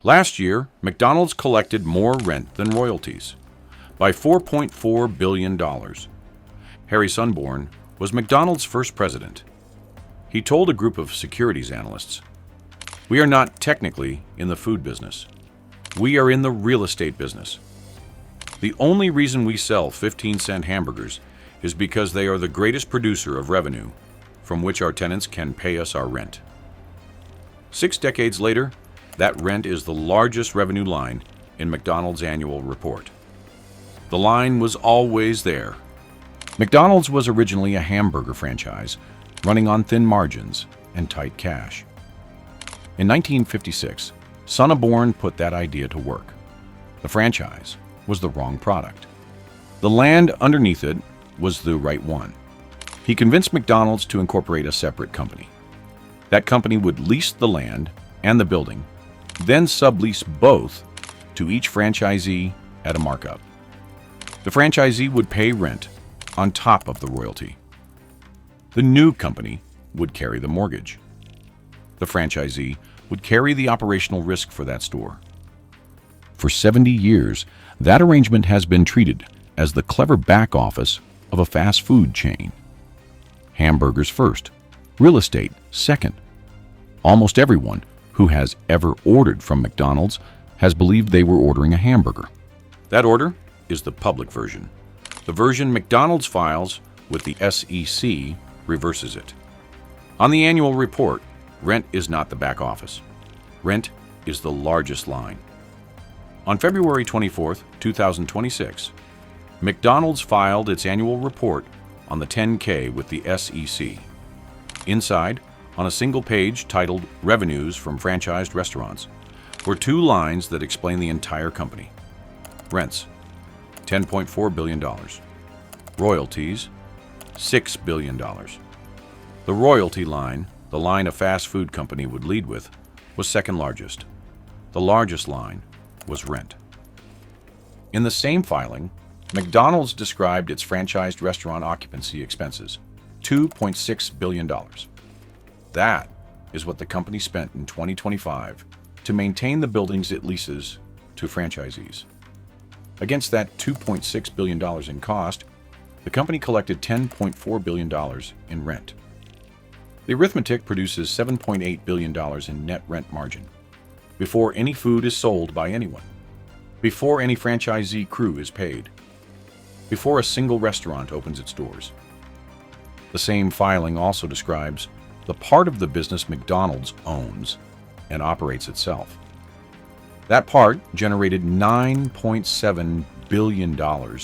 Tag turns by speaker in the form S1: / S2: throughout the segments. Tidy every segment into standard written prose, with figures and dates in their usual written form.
S1: Last year, McDonald's collected more rent than royalties, by $4.4 billion. Harry Sunborn was McDonald's first president. He told a group of securities analysts, "We are not technically in the food business. We are in the real estate business. The only reason we sell 15-cent hamburgers is because they are the greatest producer of revenue from which our tenants can pay us our rent." 6 decades later, that rent is the largest revenue line in McDonald's annual report. The line was always there. McDonald's was originally a hamburger franchise running on thin margins and tight cash. In 1956, Sonneborn put that idea to work. The franchise was the wrong product. The land underneath it was the right one. He convinced McDonald's to incorporate a separate company. That company would lease the land and the building, then sublease both to each franchisee at a markup. The franchisee would pay rent on top of the royalty. The new company would carry the mortgage. The franchisee would carry the operational risk for that store. For 70 years, that arrangement has been treated as the clever back office of a fast food chain. Hamburgers first, real estate second. Almost everyone who has ever ordered from McDonald's has believed they were ordering a hamburger. That order is the public version. The version McDonald's files with the SEC reverses it. On the annual report, rent is not the back office. Rent is the largest line. On February 24, 2026, McDonald's filed its annual report on the 10-K with the SEC. Inside, on a single page titled Revenues from Franchised Restaurants, were 2 lines that explain the entire company. Rents, $10.4 billion. Royalties, $6 billion. The royalty line, the line a fast food company would lead with, was second largest. The largest line was rent. In the same filing, McDonald's described its franchised restaurant occupancy expenses, $2.6 billion. That is what the company spent in 2025 to maintain the buildings it leases to franchisees. Against that $2.6 billion in cost, the company collected $10.4 billion in rent. The arithmetic produces $7.8 billion in net rent margin before any food is sold by anyone, before any franchisee crew is paid, before a single restaurant opens its doors. The same filing also describes the part of the business McDonald's owns and operates itself. That part generated $9.7 billion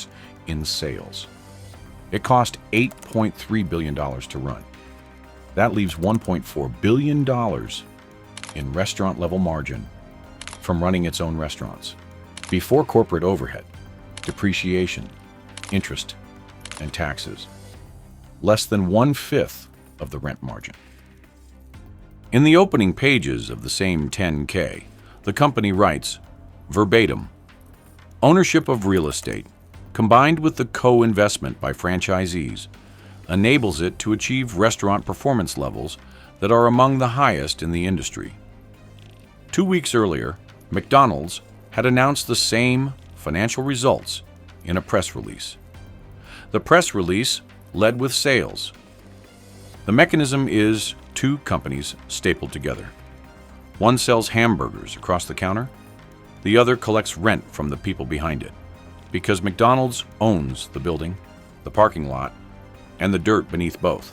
S1: in sales. It cost $8.3 billion to run. That leaves $1.4 billion in restaurant-level margin from running its own restaurants, before corporate overhead, depreciation, interest, and taxes. Less than 1/5 of the rent margin. In the opening pages of the same 10-K, the company writes, verbatim, "Ownership of real estate, combined with the co-investment by franchisees, enables it to achieve restaurant performance levels that are among the highest in the industry." 2 weeks earlier, McDonald's had announced the same financial results in a press release. The press release led with sales. The mechanism is 2 companies stapled together. One sells hamburgers across the counter. The other collects rent from the people behind it, because McDonald's owns the building, the parking lot, and the dirt beneath both.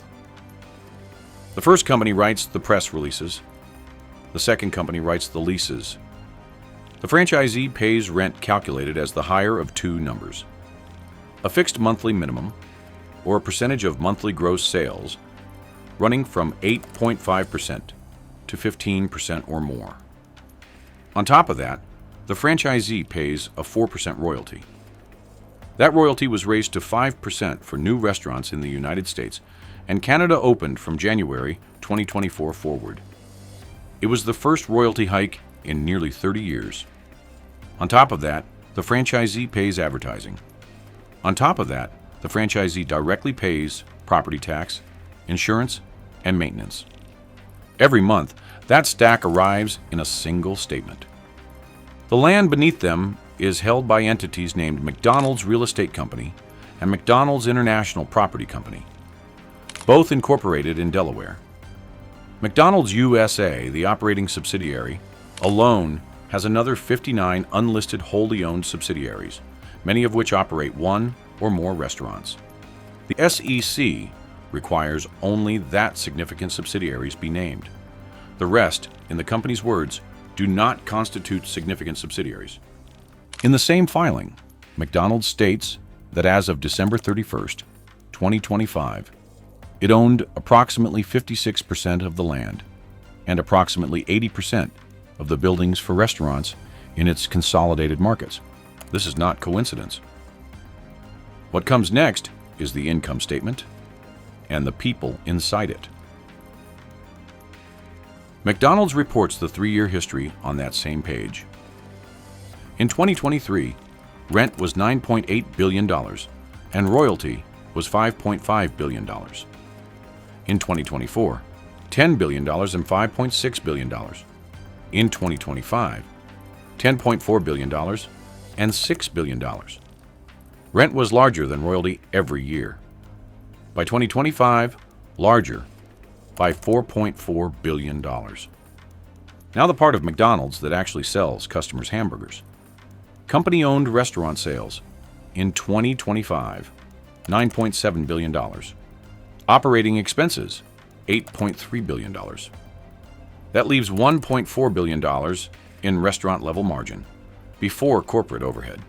S1: The first company writes the press releases. The second company writes the leases. The franchisee pays rent calculated as the higher of 2 numbers: a fixed monthly minimum, or a percentage of monthly gross sales, running from 8.5% to 15% or more. On top of that, the franchisee pays a 4% royalty. That royalty was raised to 5% for new restaurants in the United States, and Canada opened from January 2024 forward. It was the first royalty hike in nearly 30 years. On top of that, the franchisee pays advertising. On top of that, the franchisee directly pays property tax, insurance, and maintenance. Every month, that stack arrives in a single statement. The land beneath them is held by entities named McDonald's Real Estate Company and McDonald's International Property Company, both incorporated in Delaware. McDonald's USA, the operating subsidiary, alone has another 59 unlisted wholly owned subsidiaries, many of which operate one or more restaurants. The SEC requires only that significant subsidiaries be named. The rest, in the company's words, do not constitute significant subsidiaries. In the same filing, McDonald's states that as of December 31st, 2025, it owned approximately 56% of the land and approximately 80% of the buildings for restaurants in its consolidated markets. This is not coincidence. What comes next is the income statement and the people inside it. McDonald's reports the 3-year history on that same page. In 2023, rent was $9.8 billion and royalty was $5.5 billion. In 2024, $10 billion and $5.6 billion. In 2025, $10.4 billion and $6 billion. Rent was larger than royalty every year. By 2025, larger by $4.4 billion. Now the part of McDonald's that actually sells customers hamburgers. Company-owned restaurant sales in 2025, $9.7 billion. Operating expenses, $8.3 billion. That leaves $1.4 billion in restaurant-level margin before corporate overhead,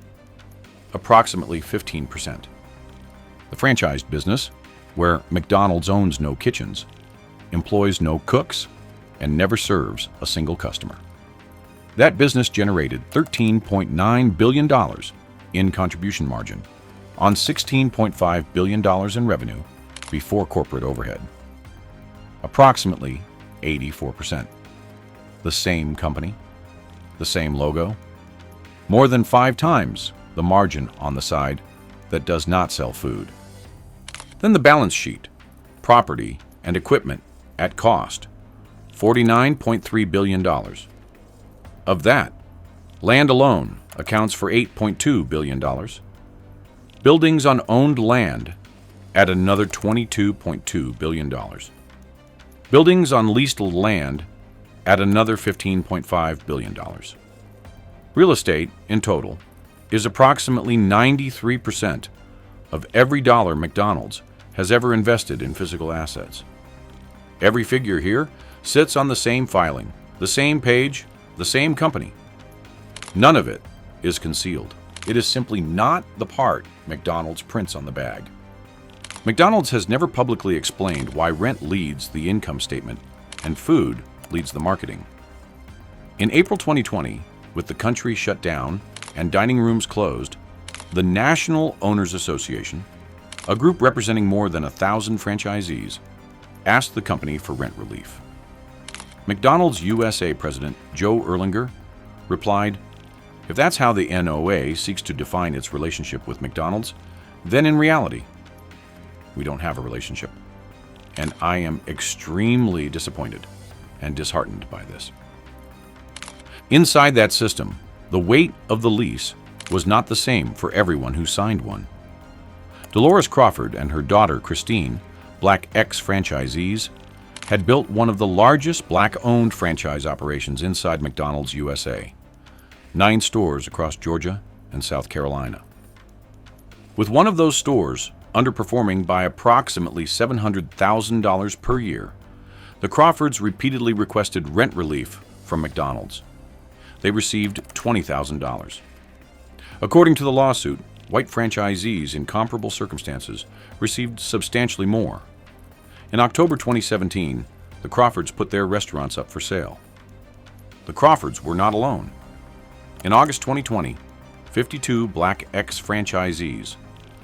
S1: approximately 15%. The franchised business, where McDonald's owns no kitchens, employs no cooks, and never serves a single customer. That business generated $13.9 billion in contribution margin on $16.5 billion in revenue before corporate overhead, approximately 84%. The same company, the same logo, more than 5 times the margin on the side that does not sell food. Then the balance sheet, property and equipment at cost, $49.3 billion. Of that, land alone accounts for $8.2 billion. Buildings on owned land add another $22.2 billion. Buildings on leased land add another $15.5 billion. Real estate, in total, is approximately 93% of every dollar McDonald's has ever invested in physical assets. Every figure here sits on the same filing, the same page, the same company. None of it is concealed. It is simply not the part McDonald's prints on the bag. McDonald's has never publicly explained why rent leads the income statement and food leads the marketing. In April 2020, with the country shut down and dining rooms closed, the National Owners Association, a group representing more than 1,000 franchisees, asked the company for rent relief. McDonald's USA President Joe Erlinger replied, "If that's how the NOA seeks to define its relationship with McDonald's, then in reality, we don't have a relationship. And I am extremely disappointed and disheartened by this." Inside that system, the weight of the lease was not the same for everyone who signed one. Dolores Crawford and her daughter Christine, Black ex-franchisees, had built one of the largest Black-owned franchise operations inside McDonald's USA, 9 stores across Georgia and South Carolina. With one of those stores underperforming by approximately $700,000 per year, the Crawfords repeatedly requested rent relief from McDonald's. They received $20,000. According to the lawsuit, white franchisees in comparable circumstances received substantially more. In October 2017, the Crawfords put their restaurants up for sale. The Crawfords were not alone. In August 2020, 52 Black ex-franchisees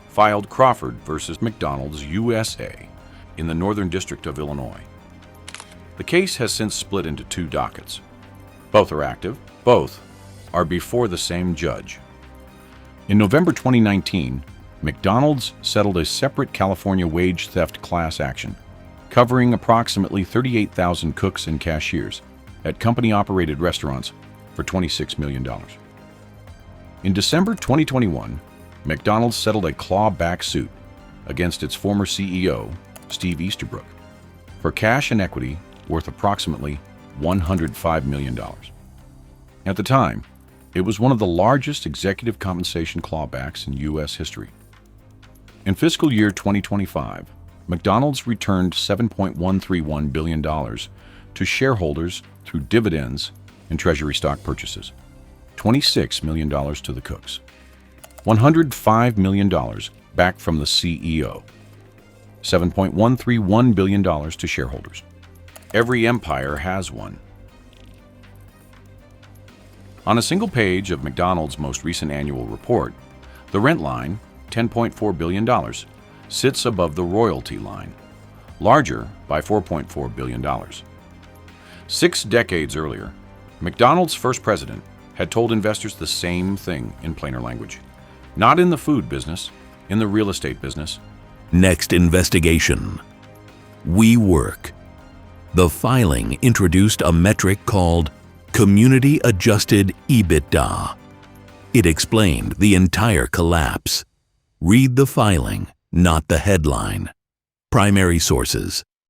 S1: filed Crawford versus McDonald's USA in the Northern District of Illinois. The case has since split into 2 dockets. Both are active. Both are before the same judge. In November 2019, McDonald's settled a separate California wage theft class action, covering approximately 38,000 cooks and cashiers at company-operated restaurants for $26 million. In December 2021, McDonald's settled a clawback suit against its former CEO, Steve Easterbrook, for cash and equity worth approximately $105 million. At the time, it was one of the largest executive compensation clawbacks in U.S. history. In fiscal year 2025, McDonald's returned $7.131 billion to shareholders through dividends and treasury stock purchases, $26 million to the cooks, $105 million back from the CEO, $7.131 billion to shareholders. Every empire has one. On a single page of McDonald's most recent annual report, the rent line, $10.4 billion, sits above the royalty line, larger by $4.4 billion. 6 decades earlier, McDonald's first president had told investors the same thing in plainer language. Not in the food business, in the real estate business.
S2: Next investigation. WeWork. The filing introduced a metric called Community Adjusted EBITDA. It explained the entire collapse. Read the filing, not the headline. Primary sources: